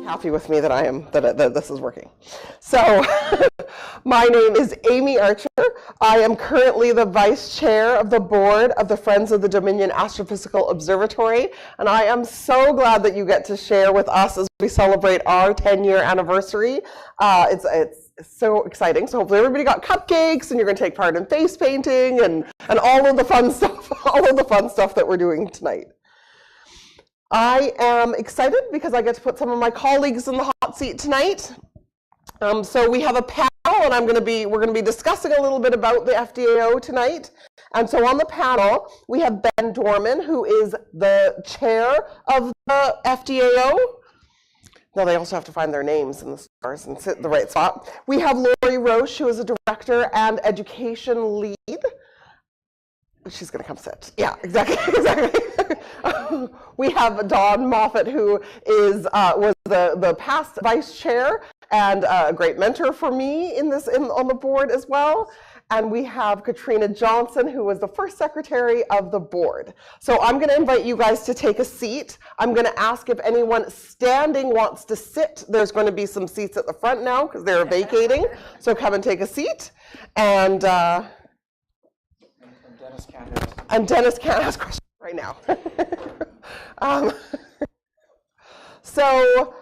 happy with me that that this is working. So my name is Amy Archer. I am currently the Vice Chair of the Board of the Friends of the Dominion Astrophysical Observatory, and I am so glad that you get to share with us as we celebrate our 10-year anniversary. It's so exciting. So hopefully everybody got cupcakes, and you're going to take part in face painting and all of the fun stuff, that we're doing tonight. I am excited because I get to put some of my colleagues in the hot seat tonight. So we have a panel, and we're going to be discussing a little bit about the FDAO tonight. And so on the panel, we have Ben Dorman, who is the chair of the FDAO. Now they also have to find their names in the stars and sit in the right spot. We have Lori Roche, who is a director and education lead. She's going to come sit. Yeah, exactly. We have Dawn Moffat, who was the past vice chair and a great mentor for me on the board as well. And we have Katrina Johnson, who was the first secretary of the board. So I'm going to invite you guys to take a seat. I'm going to ask if anyone standing wants to sit. There's going to be some seats at the front now because they're vacating. So come and take a seat. And Dennis can't ask questions right now. So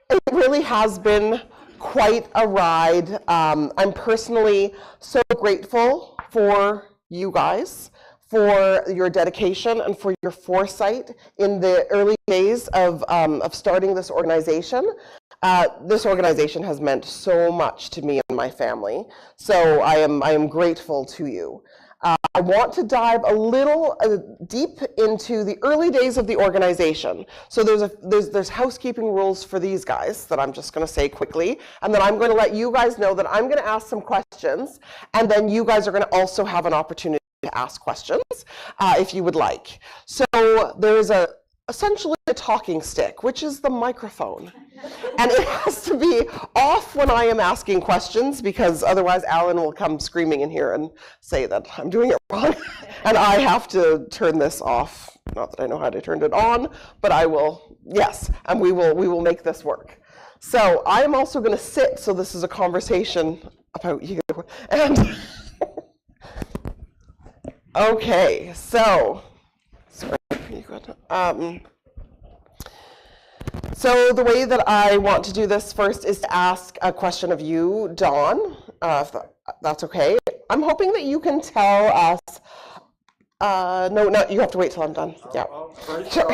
it really has been quite a ride. I'm personally so grateful for you guys, for your dedication and for your foresight in the early days of starting this organization. This organization has meant so much to me and my family, so I am grateful to you. I want to dive a little deep into the early days of the organization. So there's housekeeping rules for these guys that I'm just going to say quickly, and then I'm going to let you guys know that I'm going to ask some questions, and then you guys are going to also have an opportunity to ask questions if you would like. So there's essentially a talking stick, which is the microphone. And it has to be off when I am asking questions, because otherwise Alan will come screaming in here and say that I'm doing it wrong. And I have to turn this off. Not that I know how to turn it on, but I will, yes, and we will make this work. So I'm also going to sit, so this is a conversation about you. And okay, so sorry, you got so the way that I want to do this first is to ask a question of you, Dawn, if that's okay. I'm hoping that you can tell us, no, you have to wait till I'm done. Yeah. Sure.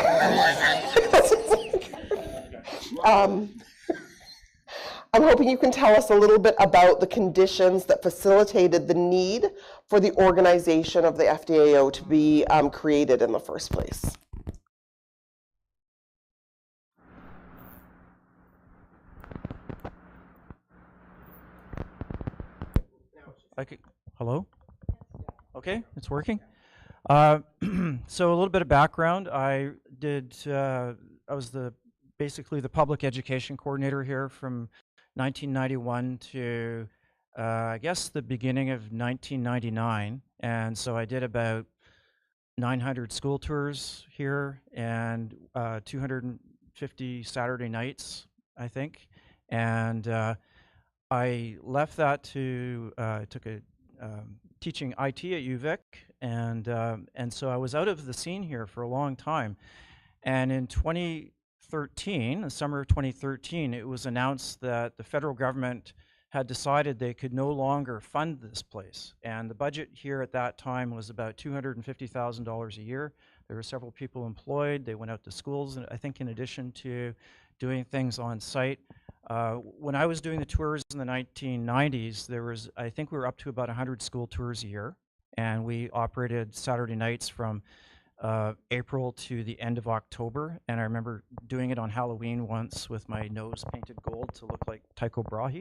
I'm hoping you can tell us a little bit about the conditions that facilitated the need for the organization of the FDAO to be created in the first place. Hello? Okay, it's working. So a little bit of background. I was basically the public education coordinator here from 1991 to I guess the beginning of 1999, and so I did about 900 school tours here and 250 Saturday nights, I think, and I left that to took a teaching IT at UVic, and so I was out of the scene here for a long time. And in 2013, the summer of 2013, it was announced that the federal government had decided they could no longer fund this place. And the budget here at that time was about $250,000 a year. There were several people employed. They went out to schools, and I think in addition to doing things on site. When I was doing the tours in the 1990s, I think we were up to about 100 school tours a year, and we operated Saturday nights from April to the end of October. And I remember doing it on Halloween once with my nose painted gold to look like Tycho Brahe,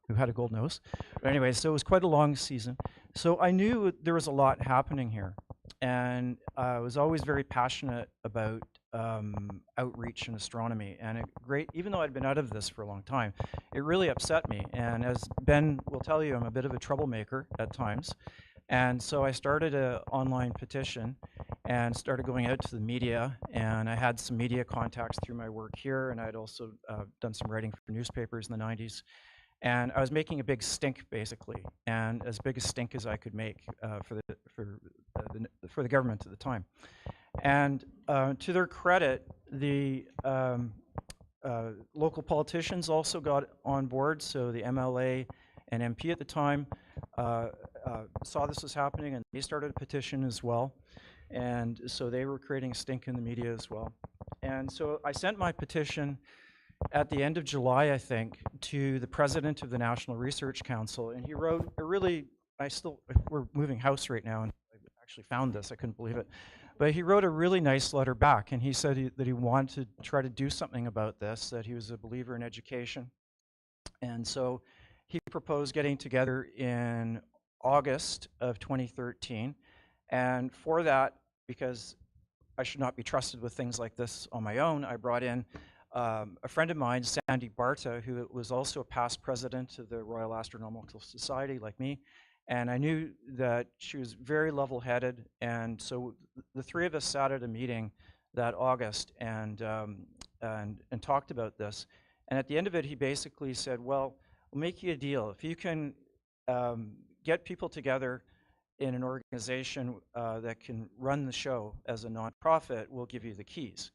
who had a gold nose. But anyway, so it was quite a long season. So I knew there was a lot happening here, and I was always very passionate about outreach in astronomy. And even though I'd been out of this for a long time, it really upset me. And as Ben will tell you, I'm a bit of a troublemaker at times. And so I started an online petition, and started going out to the media. And I had some media contacts through my work here, and I'd also done some writing for newspapers in the 90s. And I was making a big stink, basically, and as big a stink as I could make for the government at the time. And to their credit, the local politicians also got on board. So the MLA and MP at the time saw this was happening, and they started a petition as well. And so they were creating a stink in the media as well. And so I sent my petition at the end of July, I think, to the president of the National Research Council, and he wrote a really, we're moving house right now, and I actually found this, I couldn't believe it, but he wrote a really nice letter back, and he said that he wanted to try to do something about this, that he was a believer in education. And so he proposed getting together in August of 2013, and for that, because I should not be trusted with things like this on my own, I brought in a friend of mine, Sandy Barta, who was also a past president of the Royal Astronomical Society, like me, and I knew that she was very level-headed, and so the three of us sat at a meeting that August and talked about this. And at the end of it, he basically said, well, we'll make you a deal. If you can get people together in an organization that can run the show as a nonprofit, we'll give you the keys.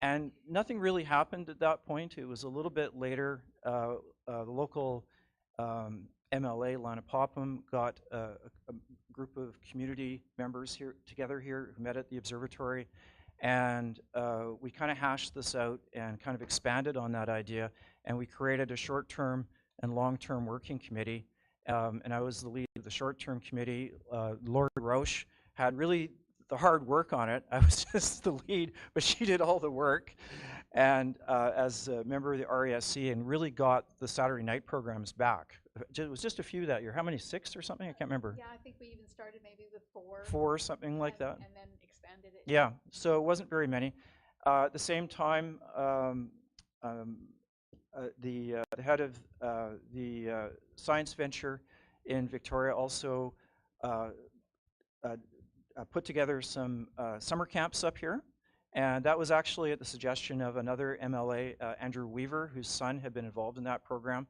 And nothing really happened at that point. It was a little bit later. The local MLA, Lana Popham, got a group of community members together here who met at the observatory. And we kind of hashed this out and kind of expanded on that idea. And we created a short-term and long-term working committee. And I was the lead of the short-term committee. Lori Roche had really the hard work on it. I was just the lead, but she did all the work. And as a member of the RESC, and really got the Saturday night programs back. It was just a few that year. How many, 6 or something? I can't remember. Yeah, I think we even started maybe with 4. 4, something like that. And then expanded it. Yeah, so it wasn't very many. At the same time, the head of the science venture in Victoria also put together some summer camps up here. And that was actually at the suggestion of another MLA, Andrew Weaver, whose son had been involved in that program.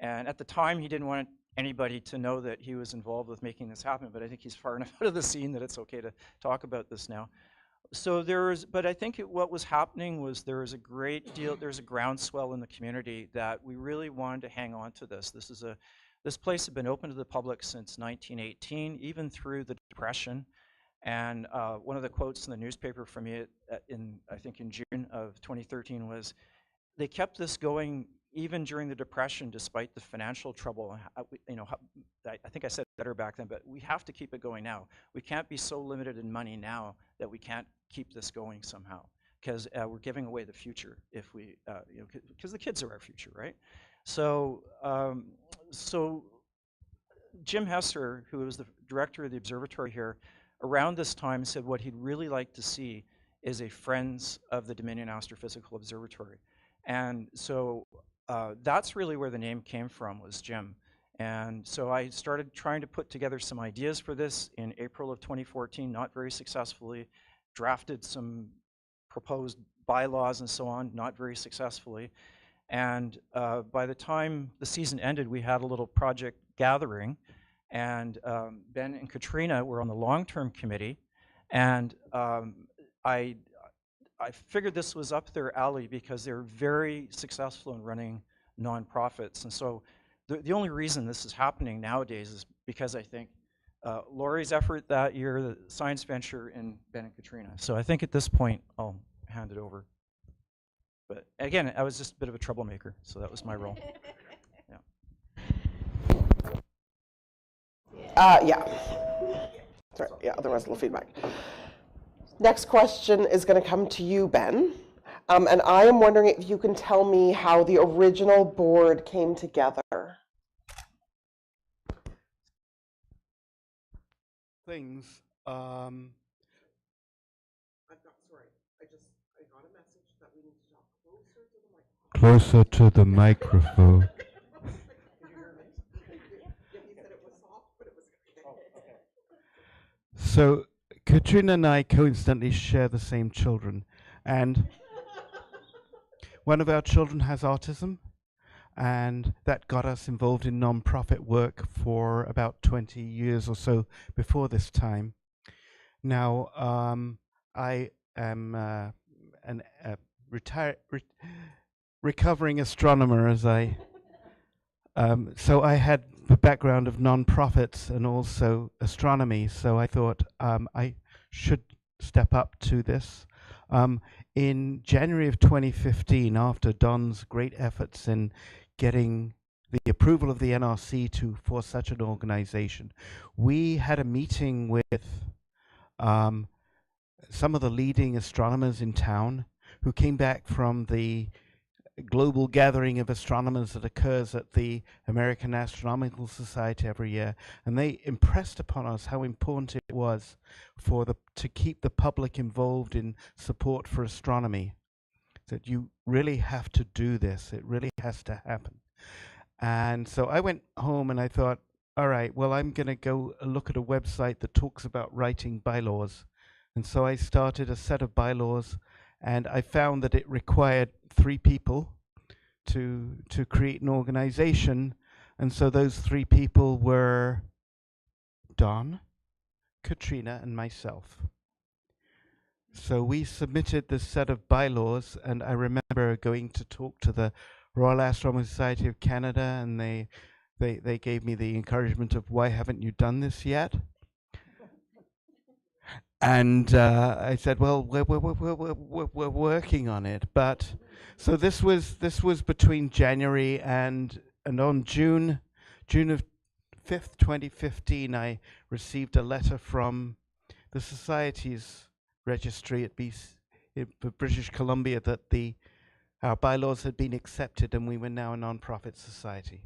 And at the time, he didn't want anybody to know that he was involved with making this happen, but I think he's far enough out of the scene that it's okay to talk about this now. So but I think what was happening was there was a great deal, there's a groundswell in the community that we really wanted to hang on to this. This place had been open to the public since 1918, even through the Depression. And one of the quotes in the newspaper from me I think in June of 2013 was, they kept this going even during the Depression, despite the financial trouble. I think I said it better back then, but we have to keep it going now. We can't be so limited in money now that we can't keep this going somehow, because we're giving away the future if we, because the kids are our future, right? So, so Jim Hesser, who was the director of the observatory here, around this time said what he'd really like to see is a Friends of the Dominion Astrophysical Observatory. And so that's really where the name came from, was Jim. And so I started trying to put together some ideas for this in April of 2014, not very successfully, drafted some proposed bylaws and so on, not very successfully. And by the time the season ended, we had a little project gathering, and Ben and Katrina were on the long-term committee, and I figured this was up their alley because they're very successful in running nonprofits. And so the only reason this is happening nowadays is because I think Lori's effort that year, the science venture, and Ben and Katrina. So I think at this point, I'll hand it over. But again, I was just a bit of a troublemaker, so that was my role. Yeah. Sorry, yeah, there was a little feedback. Next question is going to come to you, Ben. And I am wondering if you can tell me how the original board came together. Things. Sorry, I got a message that we need to talk Closer to the microphone. Did you hear me? Yeah, he said it was soft, but it was okay. So Katrina and I coincidentally share the same children, and one of our children has autism, and that got us involved in non-profit work for about 20 years or so before this time. Now, I am an recovering astronomer, as so I had the background of non-profits and also astronomy, so I thought I should step up to this. In January of 2015, after Don's great efforts in getting the approval of the NRC for such an organization, we had a meeting with some of the leading astronomers in town who came back from the global gathering of astronomers that occurs at the American Astronomical Society every year, and they impressed upon us how important it was to keep the public involved in support for astronomy. That you really have to do this, it really has to happen. And so I went home and I thought, all right, well, I'm going to go look at a website that talks about writing bylaws. And so I started a set of bylaws, and I found that it required 3 people to create an organization. And so those 3 people were Don, Katrina, and myself. So we submitted this set of bylaws, and I remember going to talk to the Royal Astronomical Society of Canada, and they gave me the encouragement of, why haven't you done this yet? And I said, well, we're working on it. But so this was between January and on June of 5th, 2015, I received a letter from the Society's registry at British Columbia that our bylaws had been accepted and we were now a non-profit society.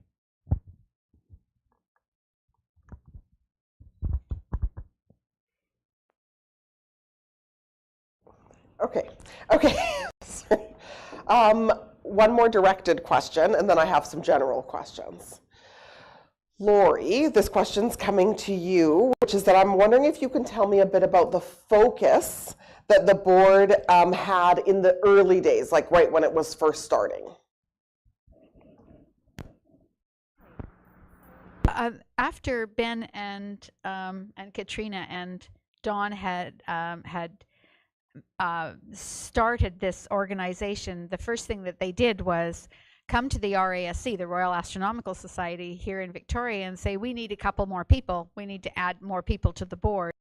Okay. One more directed question, and then I have some general questions. Lori, this question's coming to you, which is that I'm wondering if you can tell me a bit about the focus that the board had in the early days, like right when it was first starting. After Ben and Katrina and Dawn had started this organization, the first thing that they did was come to the RASC, the Royal Astronomical Society here in Victoria, and say, we need a couple more people. We need to add more people to the board.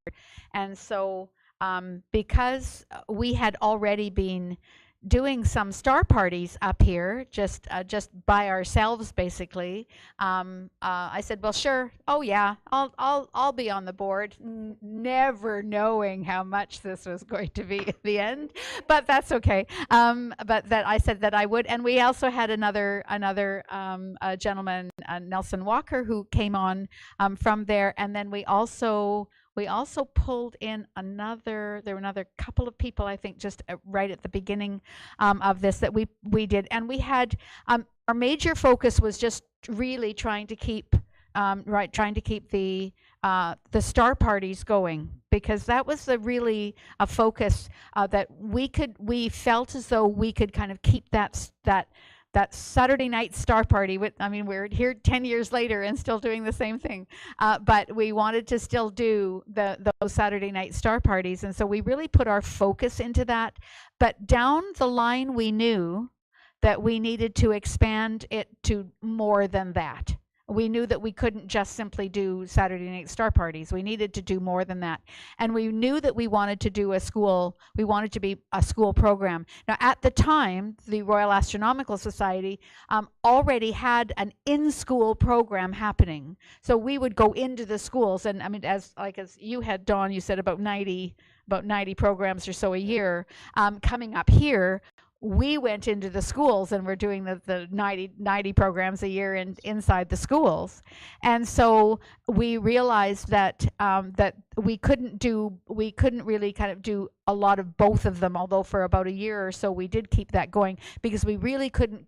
And so because we had already been doing some star parties up here, just by ourselves, basically. I said, well, sure. Oh yeah, I'll be on the board, never knowing how much this was going to be at the end, but that's okay. But that I said that I would, and we also had another gentleman, Nelson Walker, who came on from there, and then we also pulled in there were another couple of people, I think, just right at the beginning of this that we did. And we had, our major focus was just really trying to keep the star parties going, because that was really a focus that we felt as though we could kind of keep that Saturday night star party we're here 10 years later and still doing the same thing. But we wanted to still do those Saturday night star parties. And so we really put our focus into that. But down the line, we knew that we needed to expand it to more than that. We knew that we couldn't just simply do Saturday night star parties. We needed to do more than that. And we knew that we wanted to do we wanted to be a school program. Now, at the time, the Royal Astronomical Society already had an in-school program happening. So we would go into the schools, and I mean, as you had, Dawn, you said about 90 programs or so a year coming up here. We went into the schools and we're doing the 90 programs a year inside the schools. And so we realized that we couldn't really kind of do a lot of both of them, although for about a year or so we did keep that going, because we really couldn't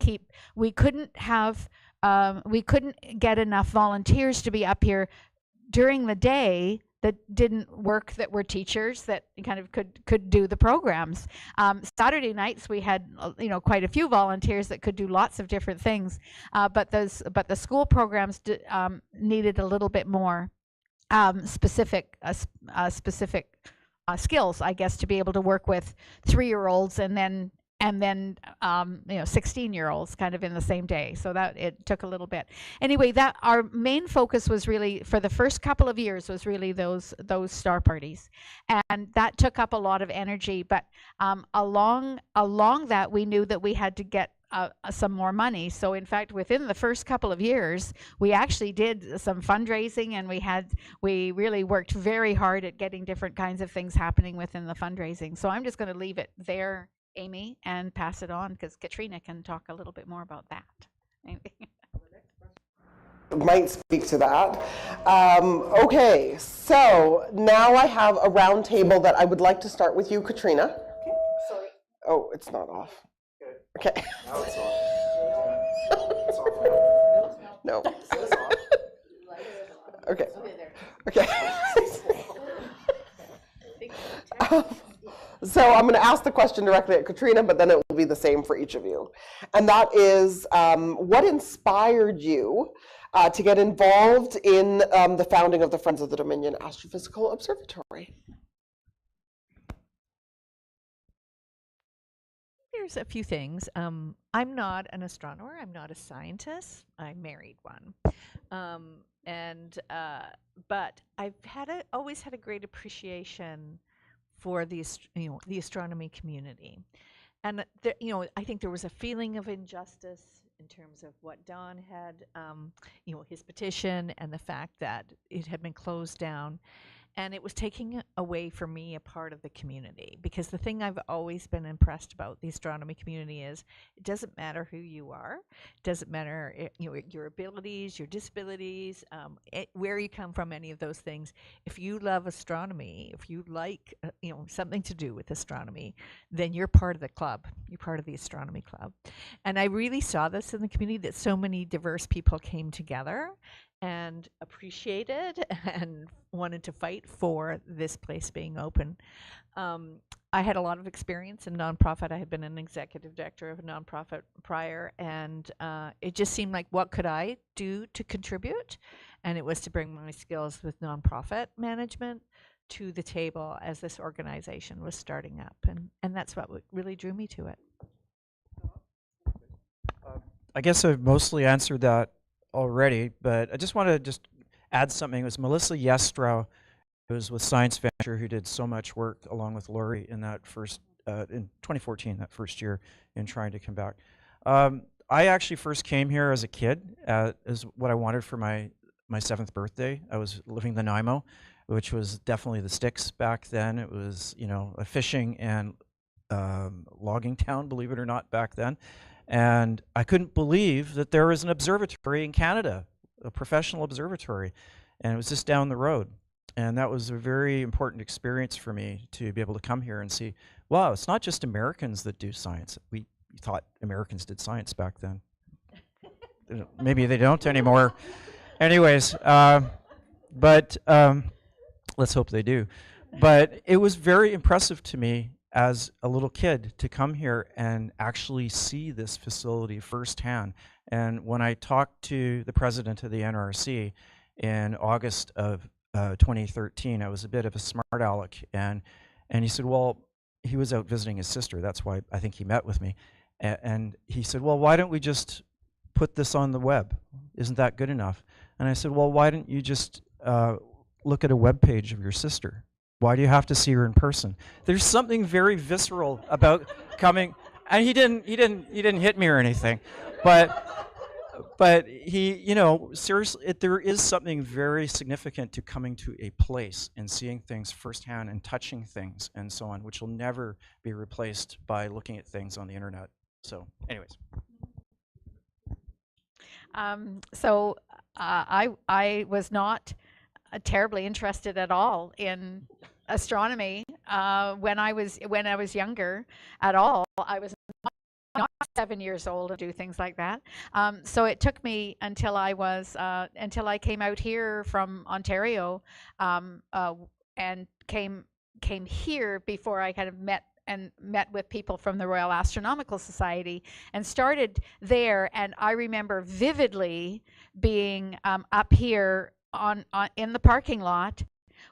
get enough volunteers to be up here during the day that didn't work, that were teachers that kind of could do the programs. Saturday nights we had quite a few volunteers that could do lots of different things, but the school programs needed a little bit more specific skills, I guess, to be able to work with 3-year-olds and then 16-year-olds kind of in the same day. So that it took a little bit. Anyway, that our main focus was really, for the first couple of years, was really those star parties, and that took up a lot of energy. But along that, we knew that we had to get some more money. So in fact, within the first couple of years, we actually did some fundraising, and we really worked very hard at getting different kinds of things happening within the fundraising. So I'm just going to leave it there, Amy, and pass it on, because Katrina can talk a little bit more about that. Might speak to that. Okay, so now I have a round table that I would like to start with you, Katrina. Okay, sorry. Oh, it's not off. Good. Okay. Now it's off. It's off now. No. It's off. Okay. Okay. So I'm going to ask the question directly at Katrina, but then it will be the same for each of you. And that is, what inspired you to get involved in the founding of the Friends of the Dominion Astrophysical Observatory? There's a few things. I'm not an astronomer. I'm not a scientist. I married one. But I've always had a great appreciation for the astronomy community, and I think there was a feeling of injustice in terms of what Don had, his petition, and the fact that it had been closed down, and it was taking away from me a part of the community. Because the thing I've always been impressed about the astronomy community is it doesn't matter who you are, it doesn't matter your abilities, your disabilities, where you come from, any of those things. If you love astronomy, if you like something to do with astronomy, then you're part of the club. You're part of the astronomy club. And I really saw this in the community, that so many diverse people came together and appreciated and wanted to fight for this place being open. I had a lot of experience in nonprofit. I had been an executive director of a nonprofit prior, and it just seemed like, what could I do to contribute? And it was to bring my skills with nonprofit management to the table as this organization was starting up, and that's what really drew me to it. I guess I've mostly answered that already, but I just want to add something. It was Melissa Yestrow, who was with Science Venture, who did so much work along with Lori in that first, in 2014, that first year in trying to come back. I actually first came here as a kid, as what I wanted for my 7th birthday. I was living in Nanaimo, which was definitely the sticks back then. It was, a fishing and logging town, believe it or not, back then. And I couldn't believe that there was an observatory in Canada, a professional observatory, and it was just down the road. And that was a very important experience for me, to be able to come here and see, wow, it's not just Americans that do science. We thought Americans did science back then. Maybe they don't anymore. Anyways, but let's hope they do. But it was very impressive to me as a little kid to come here and actually see this facility firsthand. And when I talked to the president of the NRC in August of 2013, I was a bit of a smart aleck, and he said, well, he was out visiting his sister. That's why I think he met with me. And he said, well, why don't we just put this on the web? Isn't that good enough? And I said, well, why don't you just look at a web page of your sister? Why do you have to see her in person? There's something very visceral about coming, and he didn't hit me or anything, but he, seriously, there is something very significant to coming to a place and seeing things firsthand and touching things and so on, which will never be replaced by looking at things on the internet. So, anyways. I was not terribly interested at all in astronomy when I was younger at all. I was not 7 years old and do things like that. So it took me until until I came out here from Ontario, and came here before I kind of met with people from the Royal Astronomical Society and started there. And I remember vividly being up here on in the parking lot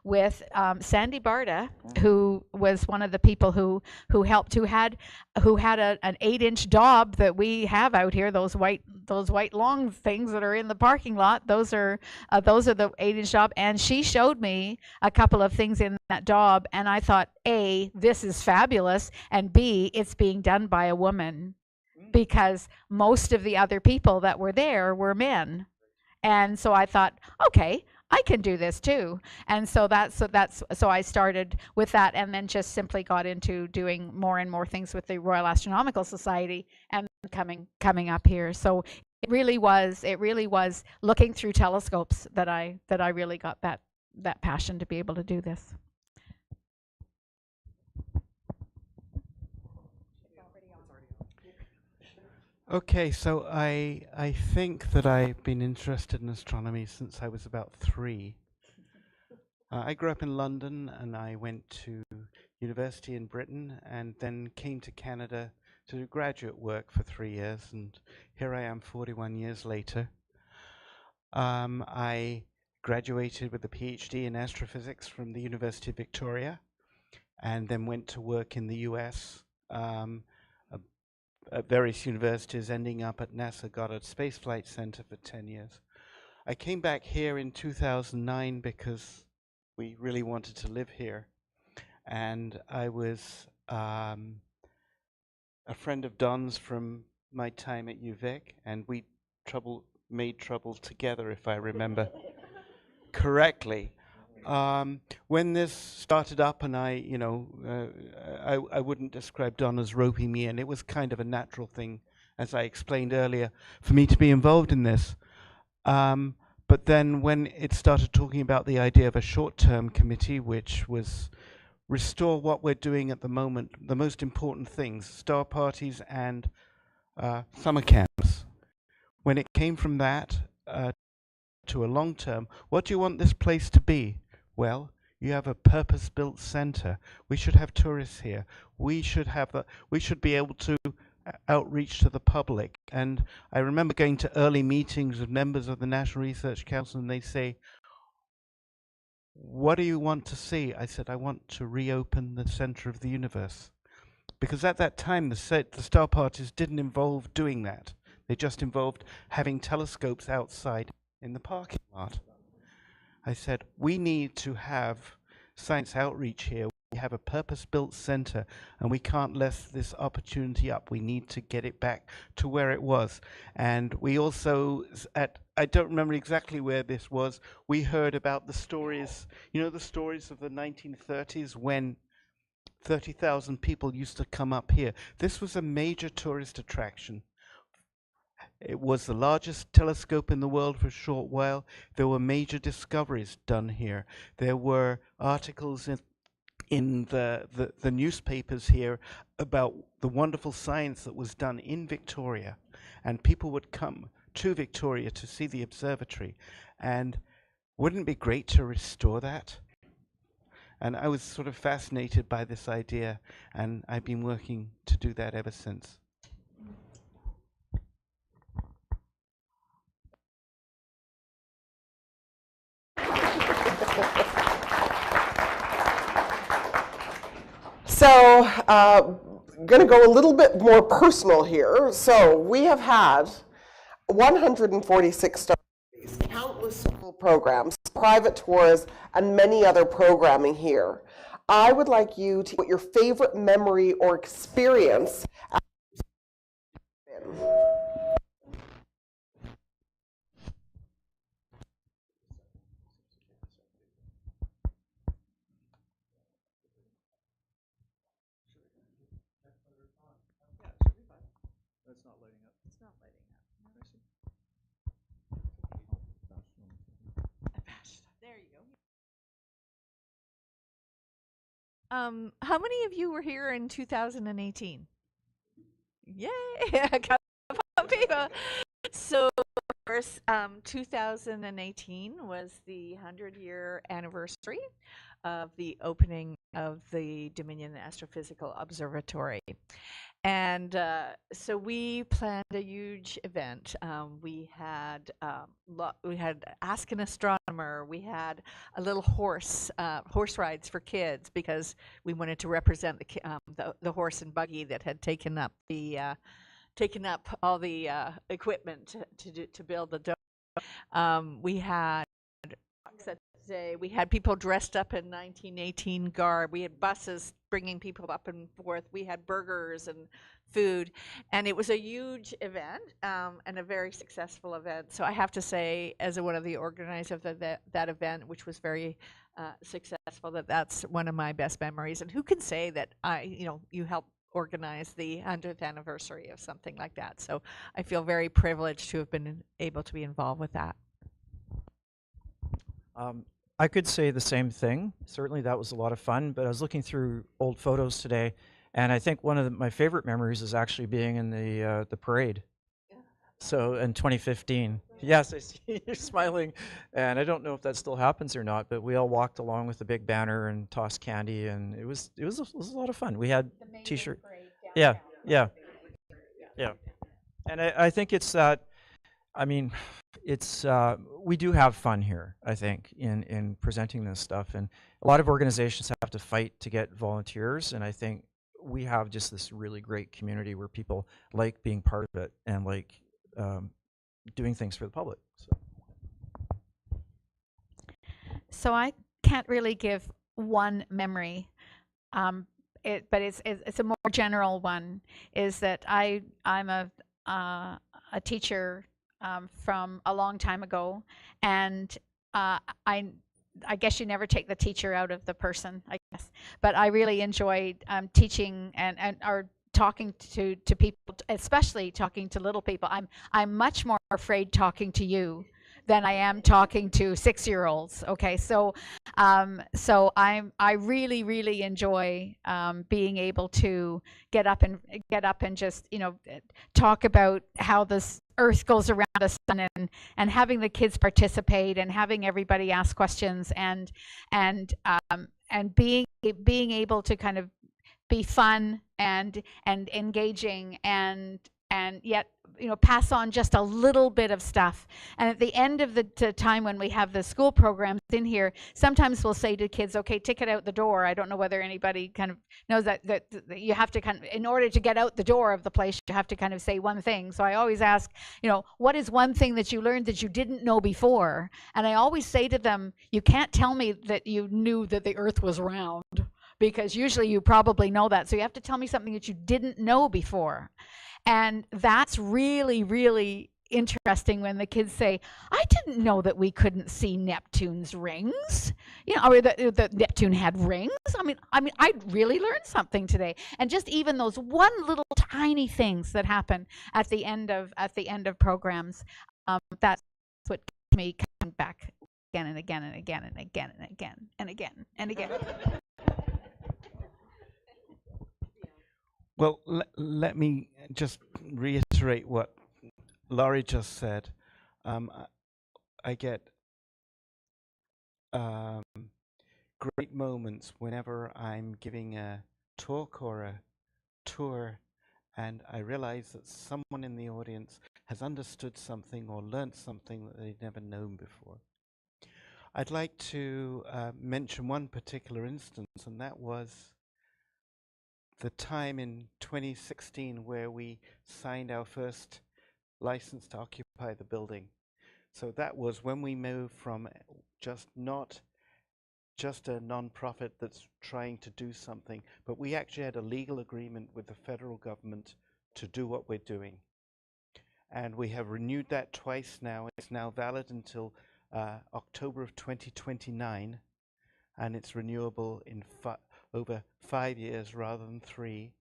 with Sandy Barta, who was one of the people who had an 8-inch daub that we have out here. Those white long things that are in the parking lot. Those are the 8-inch daub. And she showed me a couple of things in that daub, and I thought, A, this is fabulous, and B, it's being done by a woman, because most of the other people that were there were men. And so I thought, okay, I can do this too. And so so I started with that, and then just simply got into doing more and more things with the Royal Astronomical Society, and coming up here. So it really was looking through telescopes that I really got that passion to be able to do this. Okay, so I think that I've been interested in astronomy since I was about 3. I grew up in London, and I went to university in Britain, and then came to Canada to do graduate work for 3 years, and here I am 41 years later. I graduated with a PhD in astrophysics from the University of Victoria, and then went to work in the US at various universities, ending up at NASA Goddard Space Flight Center for 10 years. I came back here in 2009 because we really wanted to live here. And I was a friend of Don's from my time at UVic, and we made trouble together, if I remember correctly. When this started up, and I wouldn't describe Don as roping me in. It was kind of a natural thing, as I explained earlier, for me to be involved in this. But then when it started talking about the idea of a short-term committee, which was restore what we're doing at the moment, the most important things, star parties and summer camps. When it came from that to a long term, what do you want this place to be? Well, you have a purpose-built center. We should have tourists here. We should be able to outreach to the public. And I remember going to early meetings with members of the National Research Council, and they say, "What do you want to see?" I said, "I want to reopen the center of the universe." Because at that time, the star parties didn't involve doing that. They just involved having telescopes outside in the parking lot. I said, we need to have science outreach here. We have a purpose-built center, and we can't let this opportunity up. We need to get it back to where it was. And we also, I don't remember exactly where this was, we heard about the stories, the stories of the 1930s when 30,000 people used to come up here. This was a major tourist attraction. It was the largest telescope in the world for a short while. There were major discoveries done here. There were articles in the newspapers here about the wonderful science that was done in Victoria. And people would come to Victoria to see the observatory. And wouldn't it be great to restore that? And I was sort of fascinated by this idea, and I've been working to do that ever since. So, going to go a little bit more personal here. So, we have had 146 star parties, countless school programs, private tours, and many other programming here. I would like you to put your favorite memory or experience in. It's not lighting up. It's not lighting up. There you go. How many of you were here in 2018? Yay! A couple of people. So, of course, 2018 was the 100-year anniversary of the opening of the Dominion Astrophysical Observatory. And so we planned a huge event. We had Ask an Astronomer. We had a little horse rides for kids because we wanted to represent the horse and buggy that had taken up all the equipment to build the dome. We had day. We had people dressed up in 1918 garb. We had buses bringing people up and forth. We had burgers and food, and it was a huge event and a very successful event. So I have to say, as one of the organizers of that event, which was very successful, that's one of my best memories. And who can say that you helped organize the 100th anniversary of something like that? So I feel very privileged to have been able to be involved with that. I could say the same thing. Certainly that was a lot of fun, but I was looking through old photos today, and I think one of my favorite memories is actually being in the parade. Yeah. So in 2015. Yes, I see you're smiling, and I don't know if that still happens or not, but we all walked along with the big banner and tossed candy, and it was a lot of fun. We had t-shirt. Yeah. And I think it's that, I mean, it's we do have fun here, I think, in presenting this stuff, and a lot of organizations have to fight to get volunteers, and I think we have just this really great community where people like being part of it and like doing things for the public. So I can't really give one memory, but it's a more general one. Is that I'm a teacher from a long time ago, and I guess you never take the teacher out of the person, I guess. But I really enjoy teaching and or talking to people, especially talking to little people. I'm much more afraid talking to you than I am talking to 6-year-olds. Okay, so I really enjoy being able to get up and just talk about how this Earth goes around the sun, and having the kids participate and having everybody ask questions and being able to kind of be fun and engaging and yet pass on just a little bit of stuff. And at the end of the time when we have the school programs in here, sometimes we'll say to kids, okay, ticket out the door. I don't know whether anybody kind of knows that you have to kind of, in order to get out the door of the place, you have to kind of say one thing. So I always ask, what is one thing that you learned that you didn't know before? And I always say to them, you can't tell me that you knew that the Earth was round, because usually you probably know that. So you have to tell me something that you didn't know before. And that's really interesting when the kids say, I didn't know that we couldn't see Neptune's rings, or that Neptune had rings. I mean, I really learned something today. And just even those one little tiny things that happen at the end of programs, that's what keeps me coming back again and again and again and again and again and again and again. Well, let me just reiterate what Laurie just said. I get great moments whenever I'm giving a talk or a tour, and I realize that someone in the audience has understood something or learnt something that they'd never known before. I'd like to mention one particular instance, and that was the time in 2016 where we signed our first license to occupy the building. So that was when we moved from not just a non-profit that's trying to do something, but we actually had a legal agreement with the federal government to do what we're doing. And we have renewed that twice now. It's now valid until October of 2029, and it's renewable in over 5 years rather than 3.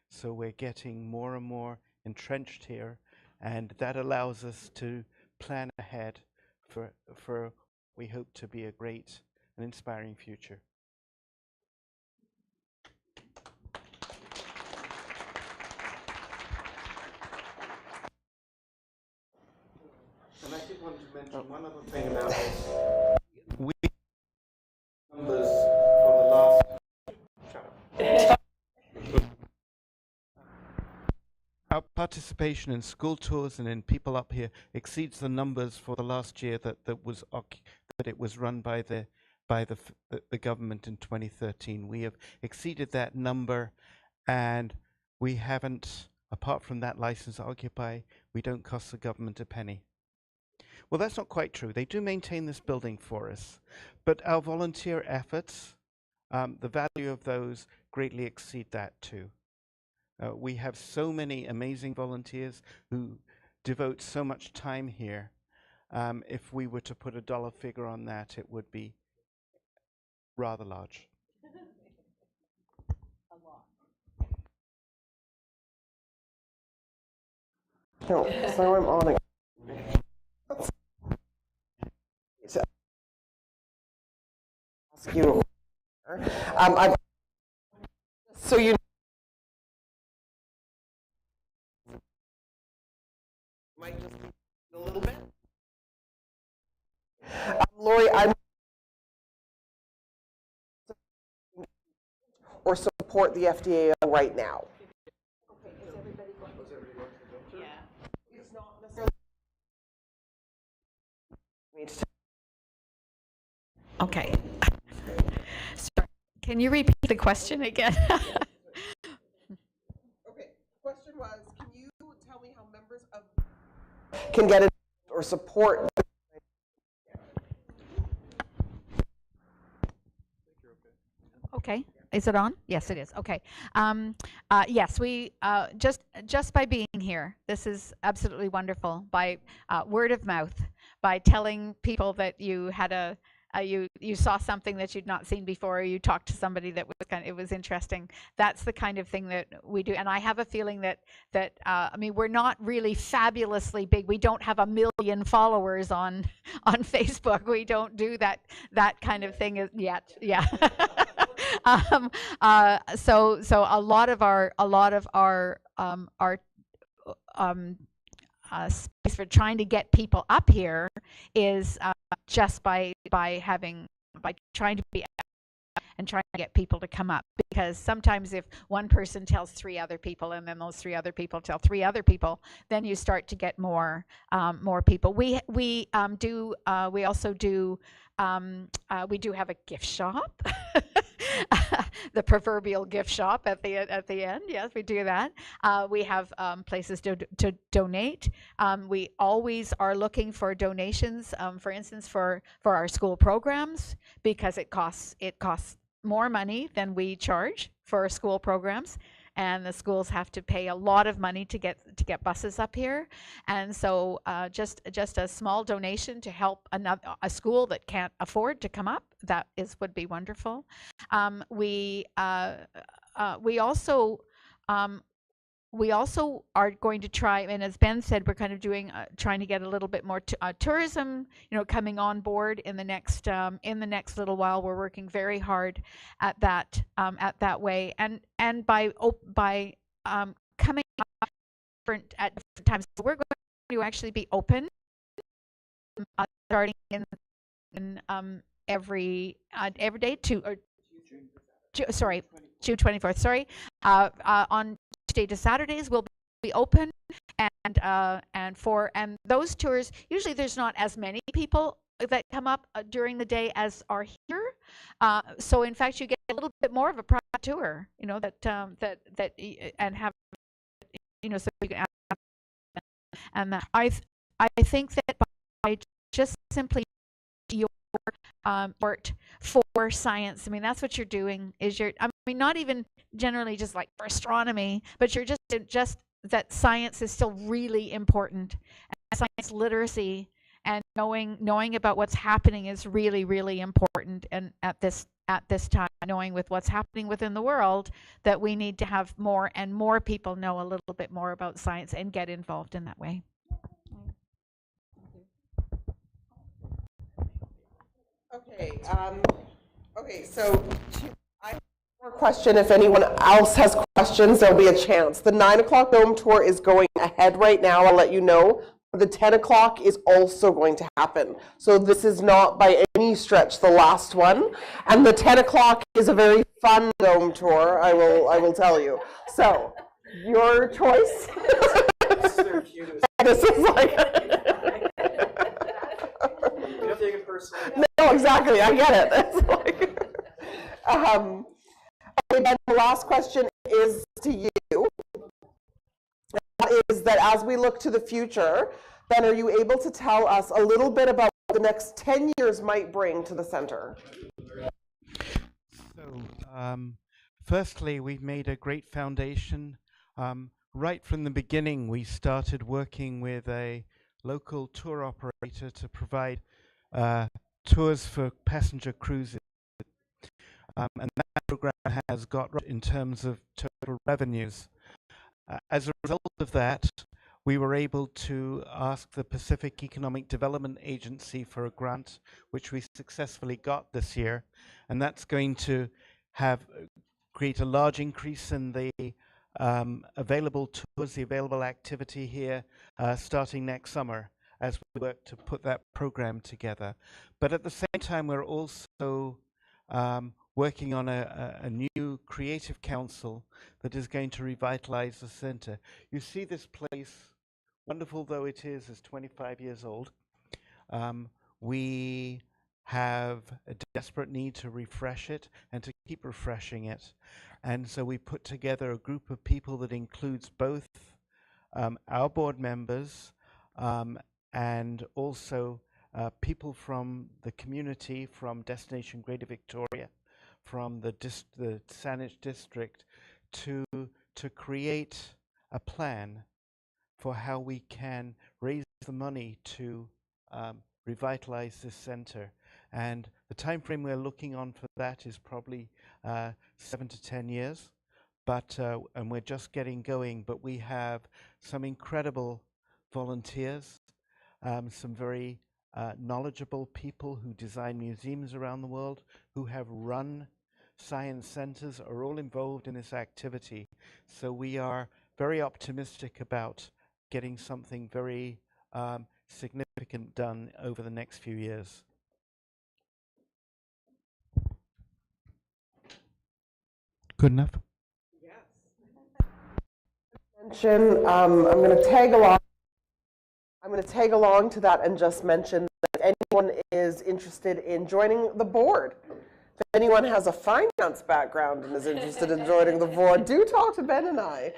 So we're getting more and more entrenched here, and that allows us to plan ahead for we hope to be a great and inspiring future. wanted to mention one other thing about this. We numbers for the last. Shut up. Our participation in school tours and in people up here exceeds the numbers for the last year that it was run by the government in 2013. We have exceeded that number, and we haven't, apart from that license to occupy, we don't cost the government a penny. Well, that's not quite true. They do maintain this building for us, but our volunteer efforts, the value of those greatly exceed that too. We have so many amazing volunteers who devote so much time here. If we were to put a dollar figure on that, it would be rather large. No, so I'm on it. Ask you. So you might just a little bit. Lori, I'm or support the FDA right now. Okay, is everybody going? Yeah. It's not necessarily. Okay. Sorry. Can you repeat the question again? Okay. Question was, can you tell me how members of can get it or support? Okay. Is it on? Yes, it is. Okay. Yes, we just by being here, this is absolutely wonderful. By word of mouth, by telling people that you had you saw something that you'd not seen before, or you talked to somebody that was it was interesting. That's the kind of thing that we do. And I have a feeling that I mean, we're not really fabulously big. We don't have 1 million followers on Facebook. We don't do that kind of thing yet. Yeah. So a lot of our space for trying to get people up here is just by trying to be and trying to get people to come up, because sometimes if one person tells 3 other people and then those 3 other people tell 3 other people, then you start to get more people. We also do we do have a gift shop. The proverbial gift shop at the end. Yes, we do that. We have places to donate. We always are looking for donations. For instance, for our school programs, because it costs more money than we charge for our school programs, and the schools have to pay a lot of money to get buses up here. And so just a small donation to help a school that can't afford to come up, would be wonderful. We also are going to try, and as Ben said, we're kind of trying to get a little bit more tourism, coming on board in the next little while. We're working very hard at that way, and by coming up at different times. We're going to actually be open starting in every day June 24th. Sorry, on Tuesday to Saturdays we'll be open, and those tours, usually there's not as many people that come up during the day as are here. So in fact, you get a little bit more of a private tour, and have, so you can. And I think that by just simply your support for science, I mean, that's what you're doing. Not even generally just like for astronomy, but you're just that science is still really important. And science literacy and knowing about what's happening is really, really important. And at this time, knowing with what's happening within the world, that we need to have more and more people know a little bit more about science and get involved in that way. Okay. So I have one more question. If anyone else has questions, there'll be a chance. The 9 o'clock dome tour is going ahead right now. I'll let you know. The 10 o'clock is also going to happen. So this is not by any stretch the last one. And the 10 o'clock is a very fun dome tour, I will tell you. So, your choice. This is like. You don't take it personally. No, exactly. I get it. It's like, okay, Ben, the last question is to you. That is that as we look to the future, Ben, are you able to tell us a little bit about what the next 10 years might bring to the center? So, firstly, we've made a great foundation. Right from the beginning, we started working with a local tour operator to provide tours for passenger cruises. And that program has got right in terms of total revenues. As a result of that, we were able to ask the Pacific Economic Development Agency for a grant, which we successfully got this year. And that's going to create a large increase in the available tours, the available activity here, starting next summer as we work to put that program together. But at the same time, we're also working on a new creative council that is going to revitalize the center. You see this place, wonderful though it is 25 years old. We have a desperate need to refresh it and to keep refreshing it. And so we put together a group of people that includes both our board members and also people from the community, from Destination Greater Victoria, from the Saanich district, to create a plan for how we can raise the money to revitalize this center. And the time frame we're looking on for that is probably 7 to 10 years. But and we're just getting going. But we have some incredible volunteers, some very knowledgeable people who design museums around the world, who have run science centers, are all involved in this activity. So we are very optimistic about getting something very significant done over the next few years. Good enough? Mention, I'm going to tag along. I'm going to tag along to that and just mention that anyone is interested in joining the board. If anyone has a finance background and is interested in joining the board, do talk to Ben and I.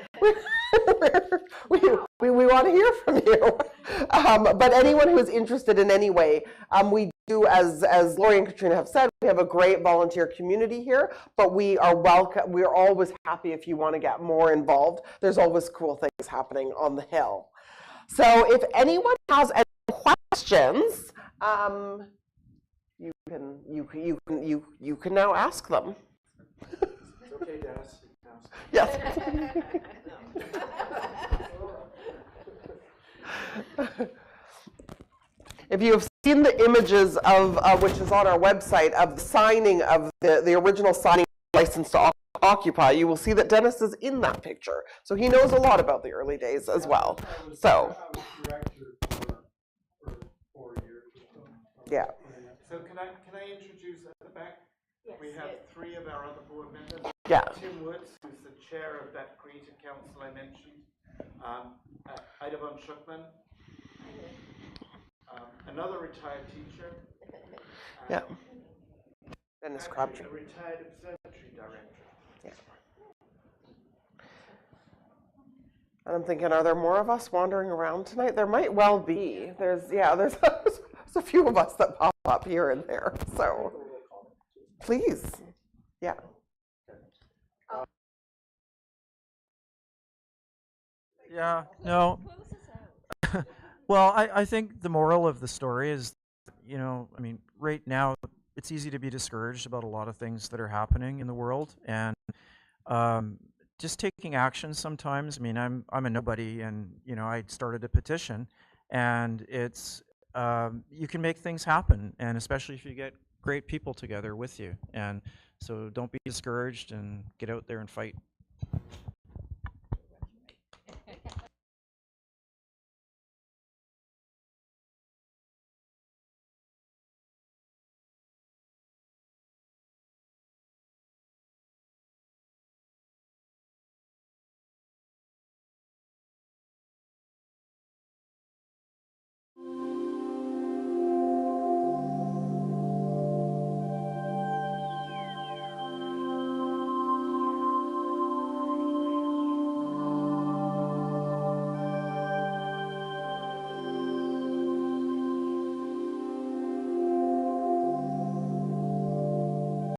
We want to hear from you. But anyone who is interested in any way, we do, as Lori and Katrina have said, we have a great volunteer community here, but we are welcome. We are always happy if you want to get more involved. There's always cool things happening on the Hill. So if anyone has any questions, you can now ask them. It's okay, Dennis. Yes. If you have seen the images of, which is on our website, of the signing of the original signing license to occupy, you will see that Dennis is in that picture. So he knows a lot about the early days as well. So. I was director for 4 years. Yeah. So can I introduce at the back? Yes. We have 3 of our other board members. Yeah. Tim Woods, who's the chair of that creative council I mentioned. Ida von Schuckman. Another retired teacher. Yeah. Dennis Crabtree. A retired observatory director. Yeah. And I'm thinking, are there more of us wandering around tonight? There might well be. There's a few of us that pop up here and there. So please. Yeah. Yeah, no. Well, I think the moral of the story is, I mean, right now it's easy to be discouraged about a lot of things that are happening in the world, and just taking action sometimes. I mean, I'm a nobody, and I started a petition, and it's you can make things happen, and especially if you get great people together with you. And so don't be discouraged and get out there and fight.